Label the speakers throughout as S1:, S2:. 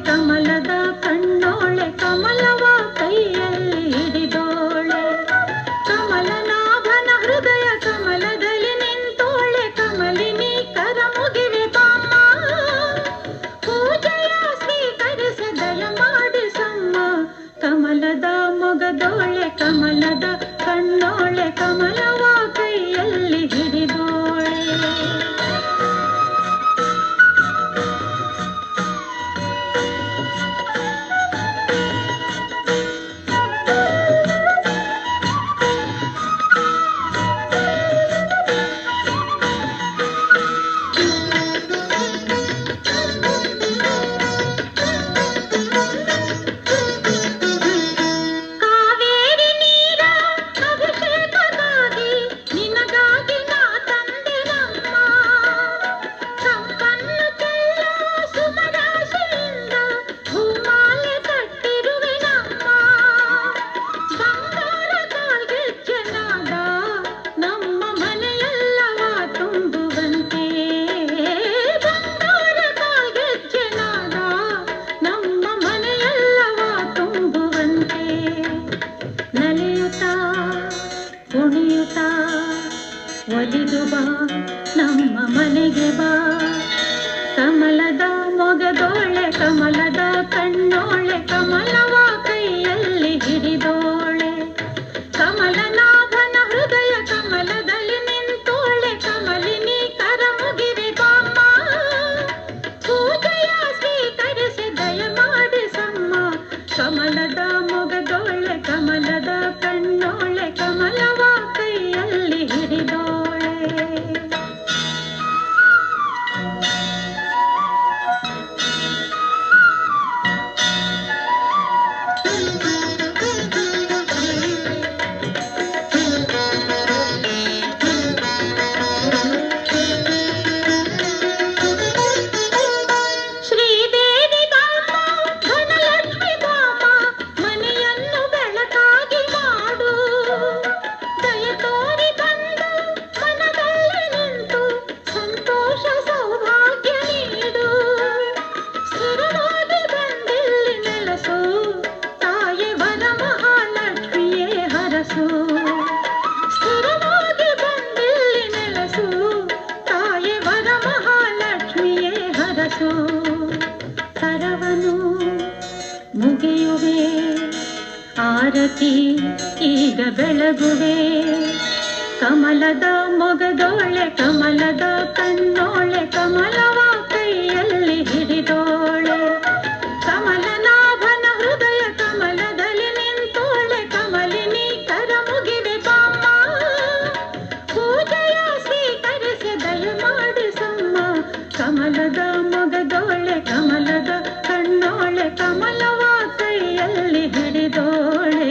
S1: ಕಮಲದ ಕಣ್ಣೋಳೆ ಕಮಲವ ಕೈಯಲ್ಲಿ ಹಿಡಿದೋಳೆ ಕಮಲನಾಭನ ಹೃದಯ ಕಮಲದಲ್ಲಿ ನಿಂತೋಳೆ ಕಮಲಿನಿ ಕರ ಮುಗಿವೆ ಬಾಮ್ಮ ಪೂಜೆಯ ಸ್ವೀಕರಿಸಿ ದಯ ಮಾಡಿಸಮ್ಮ ಕಮಲದ ಮೊಗದೋಳೆ ಕಮಲದ ಕಣ್ಣೋಳೆ ಕಮಲವ ಕೈಯಲ್ಲಿ ಹಿಡಿದೋಳೆ ಒಲಿದು ಬಾ ನಮ್ಮ ಮನೆಗೆ ಬಾ ಕಮಲದ ಮೊಗದೋಳೆ ಕಮಲದ ಕಣ್ಣೋಳೆ ಕಮಲವ ಕೈಯಲ್ಲಿ ಹಿಡಿದೋಳೆ ಕಮಲನಾಭನ ಹೃದಯ ಕಮಲದಲ್ಲಿ ನಿಂತೋಳೆ ಕಮಲಿನಿ ಕರ ಮುಗಿವೆ ಬಾಮ್ಮ ಪೂಜೆಯ ಸ್ವೀಕರಿಸಿ ದಯ ಮಾಡಿಸಮ್ಮ ಕಮಲದ ಮೊಗದೋಳೆ ಕಮಲದ ಕಣ್ಣೋಳೆ ಕಮಲವ ಕೈಯಲ್ಲಿ ಹಿಡಿದೋಳೆ ಕರವನು ಮುಗಿಯುವೆ ಆರತಿ ಈಗ ಬೆಳಗುವೆ ಕಮಲದ ಮೊಗದೋಳೆ ಕಮಲದ ಕಣ್ಣೋಳೆ ಕಮಲವ ಕೈಯಲ್ಲಿ ಹಿಡಿದೋಳೆ ಕಮಲನಾಭನ ಹೃದಯ ಕಮಲದಲ್ಲಿ ನಿಂತೋಳೆ ಕಮಲಿನಿ ಕರ ಮುಗಿವೆ ಬಾಮ್ಮ ಪೂಜೆಯ ಸ್ವೀಕರಿಸಿ ದಯ ಮಾಡಿಸಮ್ಮ ಕಮಲದ ಮೊಗದೋಳೆ ಕಮಲದ ಕಣ್ಣೋಳೆ ಕಮಲವ ಕೈಯಲ್ಲಿ ಹಿಡಿದೋಳೆ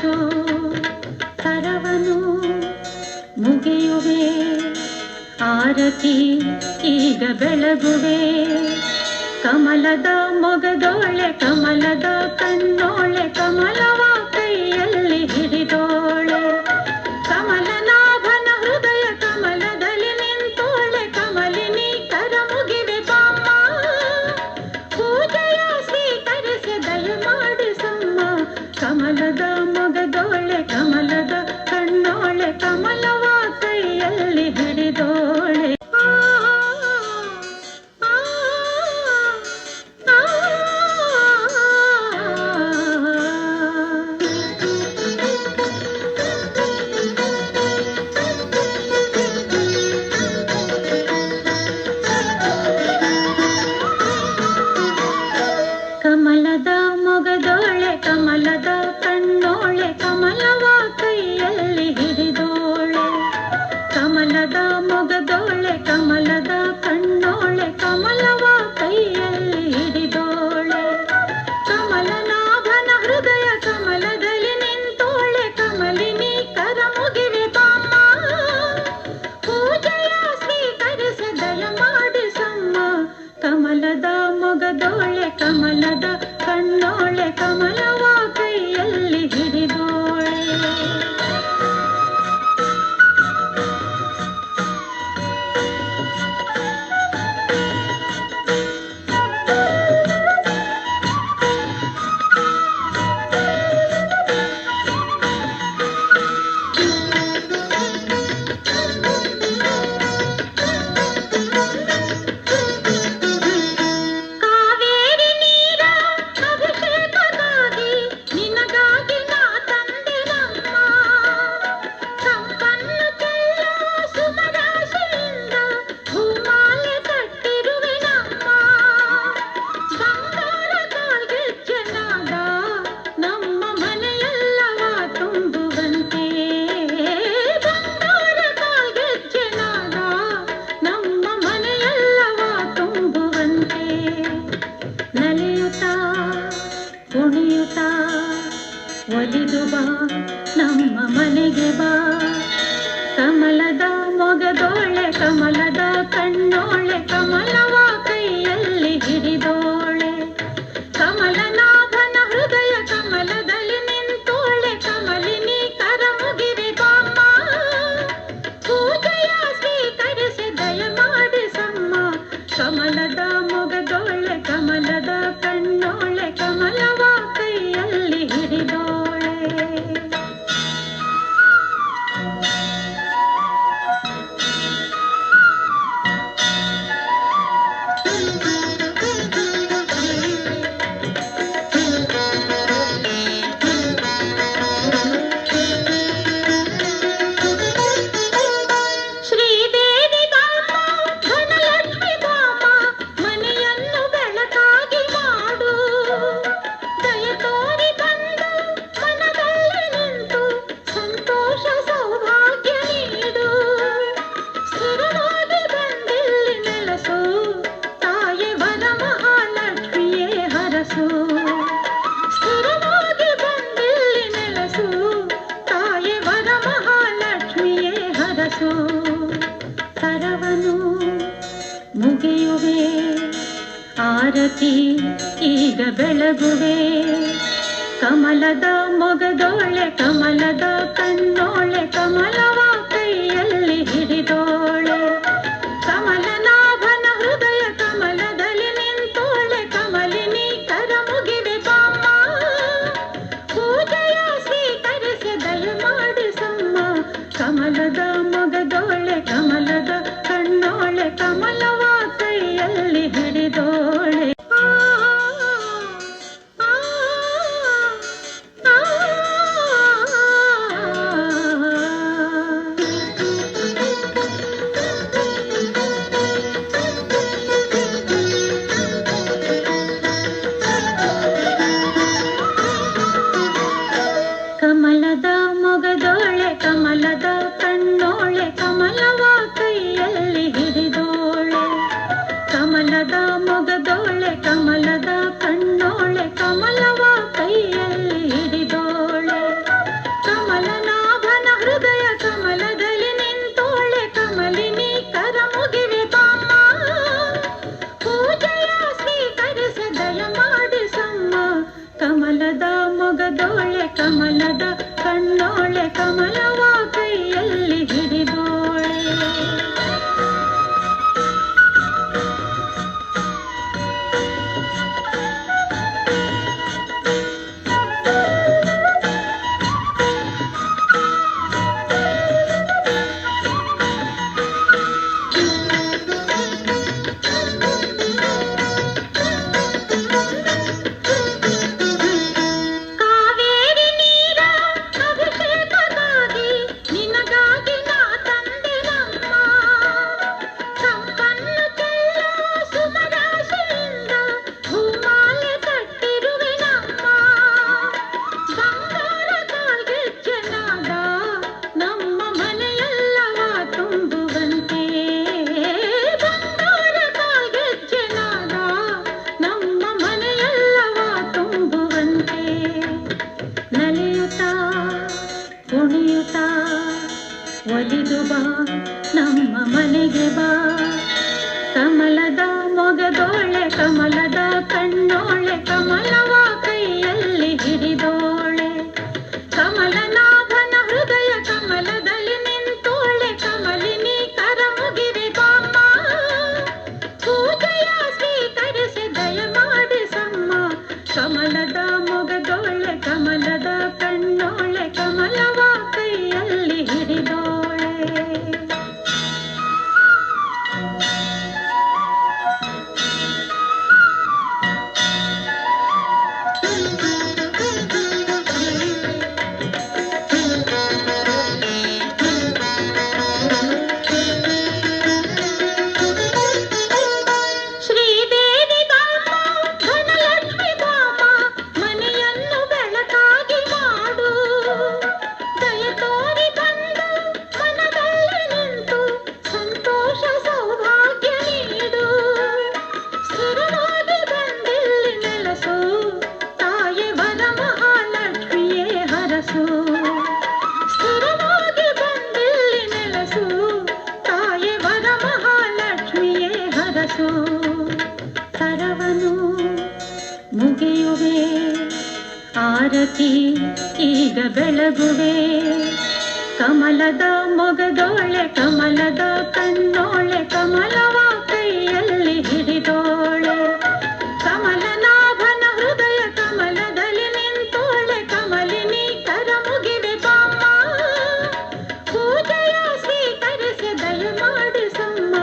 S1: ಹರಸು ಕರವನು ಮುಗಿಯುವೆ ಆರತಿ ಈಗ ಬೆಳಗುವೆ ಕಮಲದ ಮೊಗದೋಳೆ ಕಮಲದ ಕಣ್ಣೋಳೆ ಕಮಲವ ಕೈಯಲ್ಲಿ ಹಿಡಿದೋಳೆ ಕಮಲನಾಭನ ಹೃದಯ ಕಮಲದಲ್ಲಿ ನಿಂತೋಳೆ ಕಮಲಿನಿ ಕರ ಮುಗಿವೆ ಬಾಮ್ಮ ಪೂಜೆಯ ಸ್ವೀಕರಿಸಿ ದಯಮಾಡಿಸಮ್ಮ ಕಮಲದ ಮೊಗದೋಳೆ ಕಮಲದ ಕಣ್ಣೋಳೆ ಕಮಲವ ಕೈಯಲ್ಲಿ ಹಿಡಿದೋಳೆ ಕಮಲದ ಮೊಗದೋಳೆ ಕಮಲದ ಕಣ್ಣೋಳೆ ಕಮಲವ ಕೈಯಲ್ಲಿ ಹಿಡಿದೋಳೆ ಕಮಲದ ಮೊಗದೋಳೆ ಕಮಲದ ಕಣ್ಣೋಳೆ ಕಮಲವ ಕೈಯಲ್ಲಿ ಹಿಡಿದೋಳೆ ಕಮಲನಾಭನ ಹೃದಯ ಕಮಲದಲ್ಲಿ ನಿಂತೋಳೆ ಕಮಲಿನಿ ಕರ ಮುಗಿವೆ ಬಾಮ್ಮ ಪೂಜೆಯ ಸ್ವೀಕರಿಸಿ ದಯಮಾಡಿಸಮ್ಮ ಕಮಲದ ಮೊಗದೋಳೆ ಕಮಲದ ಕಣ್ಣೋಳೆ ಕಮಲವ ಕೈಯಲ್ಲಿ ಹಿಡಿದೋಳೆ ಕಾವೇರಿ ನೀರ ಅಭಿಷೇಕಕ್ಕಾಗಿ ನಿನಗಾಗಿ ನಾ ತಂದೆನಮ್ಮ ಸಂಪನ್ನು ಚೆಲ್ಲೋ ಸುಮರಾಶಿಯಿಂದ ಹೂಮಾಲೆ ಕಟ್ಟಿರುವೆನಮ್ಮ ಬಂಗಾರ ಕಾಲ್ಗೆಜ್ಜೆನಾದ ನಮ್ಮ ಮನೆಯೆಲ್ಲವ ತುಂಬುವಂತೆ ಬಂಗಾರ ಕಾಲ್ಗೆಜ್ಜೆನಾದ ನಮ್ಮ ಮನೆಯೆಲ್ಲವ ತುಂಬುವಂತೆ ನಲಿಯುತ್ತಾ ಕುಣಿಯುತ್ತಾ ಒಲಿದು ಬಾ ನಮ್ಮ ಮನೆಗೆ ಬಾ ಕಮಲದ ಮೊಗದೋಳೆ ಕಮಲದ ಕಣ್ಣೋಳೆ ಕಮಲವ ಕೈಯಲ್ಲಿ ಹಿಡಿದೋಳೆ ಕಮಲನಾಭನ ಹೃದಯ ಕಮಲದಲ್ಲಿ ನಿಂತೋಳೆ ಕಮಲಿನಿ ಕರ ಮುಗಿವೆ ಬಾಮ್ಮ ಪೂಜೆಯ ಸ್ವೀಕರಿಸಿ ದಯಮಾಡಿಸಮ್ಮ ಕಮಲದ ಮೊಗದೋಳೆ ಕಮಲದ ಕಣ್ಣೋಳೆ ಕಮಲವ ಕೈಯಲ್ಲಿ ಹಿಡಿದೋಳೆ ಶ್ರೀದೇವಿ ಬಾಮ ಧನಲಕ್ಷ್ಮಿ ಬಾಮ ಮನೆಯನ್ನು ಬೆಳಕಾಗಿ ಮಾಡು ದಯ ತೋರಿ ಬಂದು ಮನದಲ್ಲಿ ನಿಂತು ಸಂತೋಷ ಸೌಭಾಗ್ಯ ನೀಡು ಸ್ಥಿರವಾಗಿ ಬಂದಿಲ್ಲಿ ನೆಲೆಸು ತಾಯಿ ವರ ಮಹಾಲಕ್ಷ್ಮಿಯೇ ಹರಸು ಸ್ಥಿರವಾಗಿ ಬಂದಿಲ್ಲಿ ನೆಲೆಸು ತಾಯಿ ವರ ಮಹಾಲಕ್ಷ್ಮಿಯೇ ಹರಸು ಕರವನು ಮುಗಿಯುವೆ ಆರತಿ ಈಗ ಬೆಳಗುವೆ ಕಮಲದ ಮೊಗದೋಳೆ ಕಮಲದ ಕಣ್ಣೋಳೆ ಕಮಲವ ಕೈಯಲ್ಲಿ ಹಿಡಿದೋಳೆ ಕಮಲನಾಭನ ಹೃದಯ ಕಮಲದಲ್ಲಿ ನಿಂತೋಳೆ ಕಮಲಿನಿ ಕರ ಮುಗಿವೆ ಬಾಮ್ಮ ಪೂಜೆಯ ಸ್ವೀಕರಿಸಿ ದಯಮಾಡಿಸಮ್ಮ ಕಮಲದ ಮೊಗದೋಳೆ ಕಮಲದ ಕಣ್ಣೋಳೆ ಕಮಲವ ಕೈಯಲ್ಲಿ ಹಿಡಿದೋಳೆ ಮೊಗದೋಳೆ ಕಮಲದ ಕಣ್ಣೋಳೆ ಕಮಲವ ಕೈಯಲ್ಲಿ ಹಿಡಿದೋಳೆ. ಒಲಿದು ಬಾ ನಮ್ಮ ಮನೆಗೆ ಬಾ, ಕಮಲದ ಮೊಗದೋಳೆ ಕಮಲದ ಕಣ್ಣೋಳೆ ಕಮಲವ ಕೈಯಲ್ಲಿ ಹಿಡಿದೋಳೆ. ಕಮಲನಾಭನ ಹೃದಯ ಕಮಲದಲ್ಲಿ ನಿಂತೋಳೆ, ಕಮಲಿನಿ ಕರ ಮುಗಿವೆ ಬಾಮ್ಮ, ಪೂಜೆಯ ಸ್ವೀಕರಿಸಿ ದಯ ಮಾಡಿಸಮ್ಮ. ಕಮಲದ ಮೊಗದೋಳೆ ಕಮಲದ ಕಣ್ಣೋಳೆ ಕಮಲವ ಕೈಯಲ್ಲಿ ಹಿಡಿದೋಳೆ. ಸ್ಥಿರವಾಗಿ ಬಂದಿಲ್ಲಿ ನೆಲಸು, ತಾಯೆ ವರ ಮಹಾಲಕ್ಷ್ಮಿಯೇ ಹರಸು. ಕರವನು ಮುಗಿಯುವೆ, ಆರತಿ ಈಗ ಬೆಳಗುವೆ. ಕಮಲದ ಮೊಗದೋಳೆ ಕಮಲದ ಕಣ್ಣೋಳೆ ಕಮಲವ ಕೈಯಲ್ಲಿ ಹಿಡಿದೋಳೆ. ಕಮಲನಾಭನ ಹೃದಯ ಕಮಲದಲ್ಲಿ ನಿಂತೋಳೆ, ಕಮಲಿನಿ ಕರ ಮುಗಿವೆ ಬಾಮ್ಮ, ಪೂಜೆಯ ಸ್ವೀಕರಿಸಿ ದಯ ಮಾಡಿಸಮ್ಮ.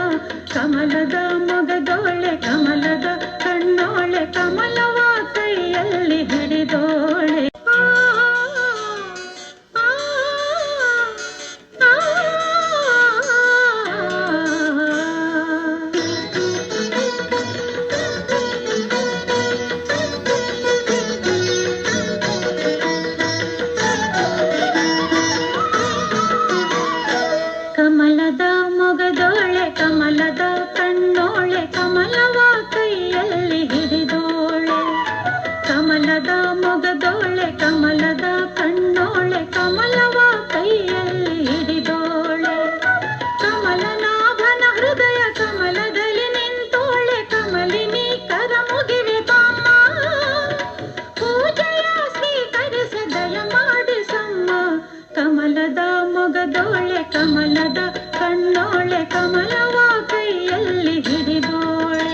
S1: ಕಮಲದ ಮೊಗದೋಳೆ ಕಮಲದ ಕಣ್ಣೋಳೆ ಕಮಲವ ಕೈಯಲ್ಲಿ ಹಿಡಿದೋಳೆ. ಕಮಲದ ಮೊಗದೋಳೆ ಕಮಲದ ಕಣ್ಣೋಳೆ ಕಮಲವ ಕೈಯಲ್ಲಿ ಹಿಡಿದೋಳೆ. ಕಮಲದ ಮೊಗದೋಳೆ ಕಮಲದ ಕಣ್ಣೋಳೆ ಕಮಲವ ಕೈಯಲ್ಲಿ ಹಿಡಿದೋಳೆ. ಕಮಲನಾಭನ ಹೃದಯ ಕಮಲದಲ್ಲಿ ನಿಂತೋಳೆ, ಕಮಲಿನಿ ಕರ ಮುಗಿವೆ ಬಾಮ್ಮ, ಪೂಜೆಯ ಸ್ವೀಕರಿಸಿ ದಯ ಮಾಡಿಸಮ್ಮ. ಕಮಲದ ಮೊಗದೋಳೆ ಕಮಲದ ಕಣ್ಣೋಳೆ ಕಮಲವ ಕೈಯಲ್ಲಿ ಹಿಡಿದೋಳೆ.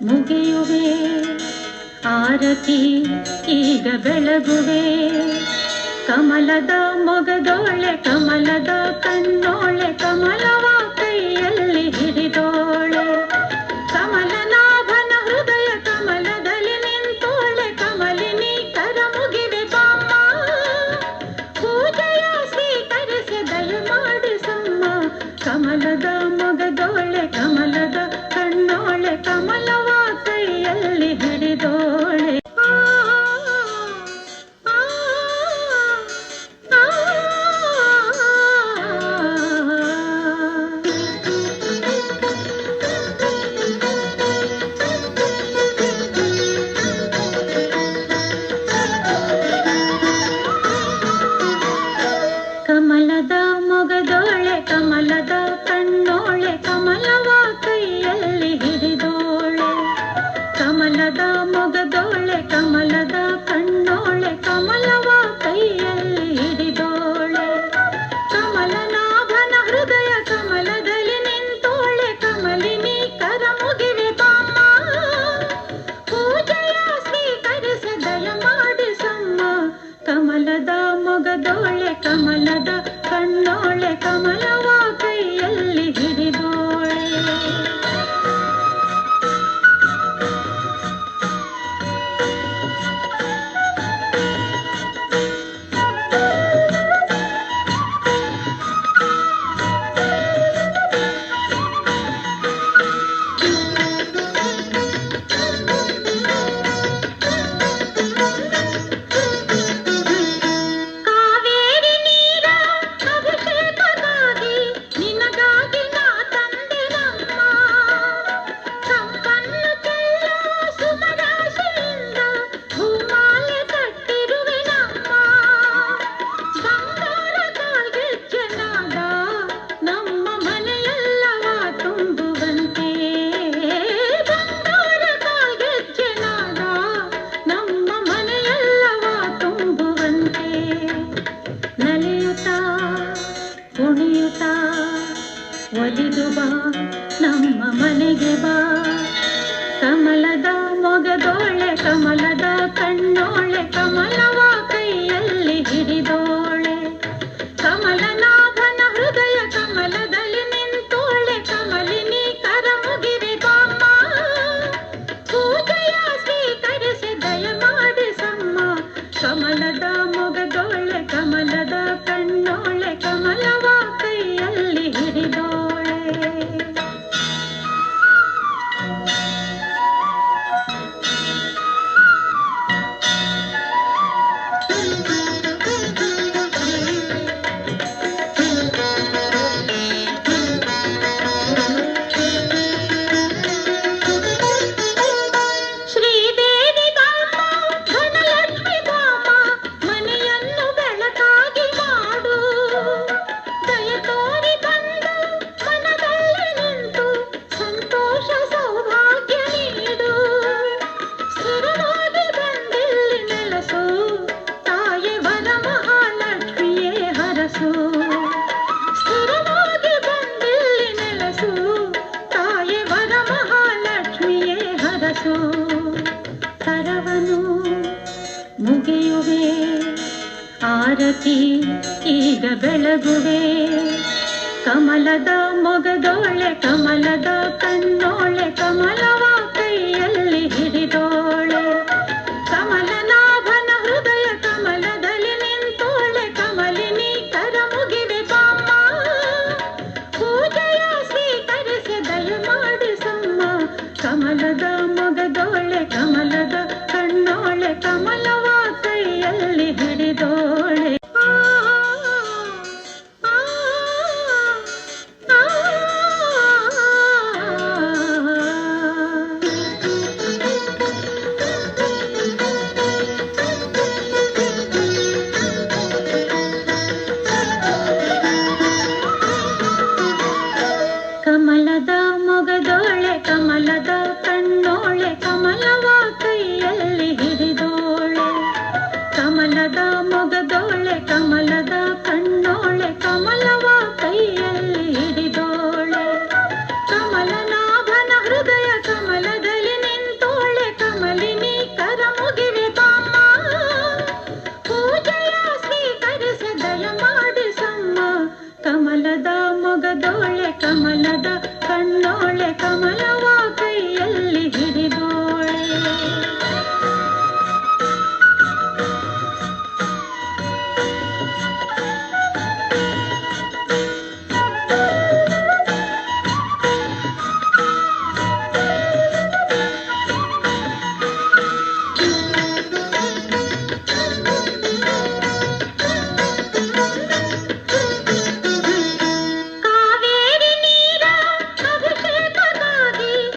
S1: ಮುಗಿಯುವೆ ಆರತಿ ಈಗ ಬೆಳಗುವೆ ಕಮಲದ ಮೊಗದೋಳೆ ಕಮಲದ ಕಣ್ಣೋಳೆ ಕಮಲವ ಕೈಯಲ್ಲಿ ಹಿಡಿದೋಳೆ ಕಮಲನಾಭನ ಹೃದಯ ಕಮಲದಲ್ಲಿ ನಿಂತೋಳೆ ಕಮಲಿನಿ ಕರ ಮುಗಿವೆ ಬಾಮ್ಮ ಪೂಜೆಯ ಸ್ವೀಕರಿಸಿ ದಯಮಾಡಿಸಮ್ಮ ಕಮಲದ ಮೊಗದೋಳೆ ಕಮಲದ ಕಣ್ಣೋಳೆ ಕಮಲವ ಕೈಯಲ್ಲಿ ಹಿಡಿದೋಳೆ ಕಮಲದ ಮೊಗದೋಳೆ ಕಮಲದ ಕಣ್ಣೋಳೆ ಕಮಲವ ಕೈಯಲ್ಲಿ ಹಿಡಿದೋಳೆ ಕಮಲದ ಮೊಗದೋಳೆ ಕಮಲದ ಕಣ್ಣೋಳೆ ಕಮಲವ ಕೈಯಲ್ಲಿ ಹಿಡಿದೋಳೆ ಕಮಲನಾಭನ ಹೃದಯ ಕಮಲದಲ್ಲಿ ನಿಂತೋಳೆ ಕಮಲಿನಿ ಕರ ಮುಗಿವೆ ಬಾಮ್ಮ ಪೂಜೆಯ ಸ್ವೀಕರಿಸಿ ದಯಮಾಡಿಸಮ್ಮ ಕಮಲದ ಮೊಗದೋಳೆ ಕಮಲದ ಕಣ್ಣೋಳೆ ಕಮಲವ ಕೈಯಲ್ಲಿ ಹಿಡಿದೋಳೆ ಕಾವೇರಿ ನೀರ ಅಭಿಷೇಕಕ್ಕಾಗಿ ನಿನಗಾಗಿ ನಾ ತಂದೆನಮ್ಮ ಸಂಪನ್ನು ಚೆಲ್ಲೋ ಸುಮರಾಶಿಯಿಂದ ಹೂಮಾಲೆ ಕಟ್ಟಿರುವೆನಮ್ಮ ಬಂಗಾರ ಕಾಲ್ಗೆಜ್ಜೆನಾದ ನಮ್ಮ ಮನೆಯೆಲ್ಲವ ತುಂಬುವಂತೆ ಬಂಗಾರ ಕಾಲ್ಗೆಜ್ಜೆನಾದ ನಮ್ಮ ಮನೆಯೆಲ್ಲವ ತುಂಬುವಂತೆ ನಲಿಯುತ್ತಾ ಕುಣಿಯುತ್ತಾ ಒಲಿದು ಬಾ ನಮ್ಮ ಮನೆಗೆ ಬಾ ಕಮಲದ ಮೊಗದೋಳೆ ಕಮಲದ ಕಣ್ಣೋಳೆ ಕಮಲವ ಕೈಯಲ್ಲಿ ಹಿಡಿದೋಳೆ ಕಮಲನಾಭನ ಹೃದಯ ಕಮಲದಲ್ಲಿ ನಿಂತೋಳೆ ಕಮಲಿನಿ ಕರ ಮುಗಿವೆ ಬಾಮ್ಮ ಪೂಜೆಯ ಸ್ವೀಕರಿಸಿ ದಯಮಾಡಿಸಮ್ಮ ಕಮಲದ ಮೊಗದೋಳೆ ಕಮಲದ ಕಣ್ಣೋಳೆ ಕಮಲವ ಕೈಯಲ್ಲಿ ಹಿಡಿದೋಳೆ ಶ್ರೀದೇವಿ ಬಾಮ್ಮ ಧನಲಕ್ಷ್ಮಿ ಬಾಮ್ಮ ಮನೆಯನ್ನು ಬೆಳಕಾಗಿ ಮಾಡು ದಯ ತೋರಿ ಬಂದು ಮನದಲ್ಲಿ ನಿಂತು ಸಂತೋಷ ಸೌಭಾಗ್ಯ ನೀಡು ಸ್ಥಿರವಾಗಿ ಬಂದಿಲ್ಲಿ ನೆಲೆಸು ತಾಯಿ ವರ ಮಹಾಲಕ್ಷ್ಮಿಯೇ ಹರಸು ಸ್ಥಿರವಾಗಿ ಬಂದಿಲ್ಲಿ ನೆಲೆಸು ತಾಯಿ ವರ ಮಹಾಲಕ್ಷ್ಮಿಯೇ ಹರಸು ಕರವನು ಮುಗಿಯುವೆ ಆರತಿ ಈಗ ಬೆಳಗುವೆ ಕಮಲದ ಮೊಗದೋಳೆ ಕಮಲದ ಕಣ್ಣೋಳೆ ಕಮಲವ ಕೈಯಲ್ಲಿ ಹಿಡಿದೋಳೆ ಕಮಲನಾಭನ ಹೃದಯ ಕಮಲದಲ್ಲಿ ನಿಂತೋಳೆ ಕಮಲಿನಿ ಕರ ಮುಗಿವೆ ಬಾಮ್ಮ ಪೂಜೆಯ ಸ್ವೀಕರಿಸಿ ದಯಮಾಡಿಸಮ್ಮ ಕಮಲದ ಮೊಗದೋಳೆ ಕಮಲದ ಕಣ್ಣೋಳೆ ಕಮಲವ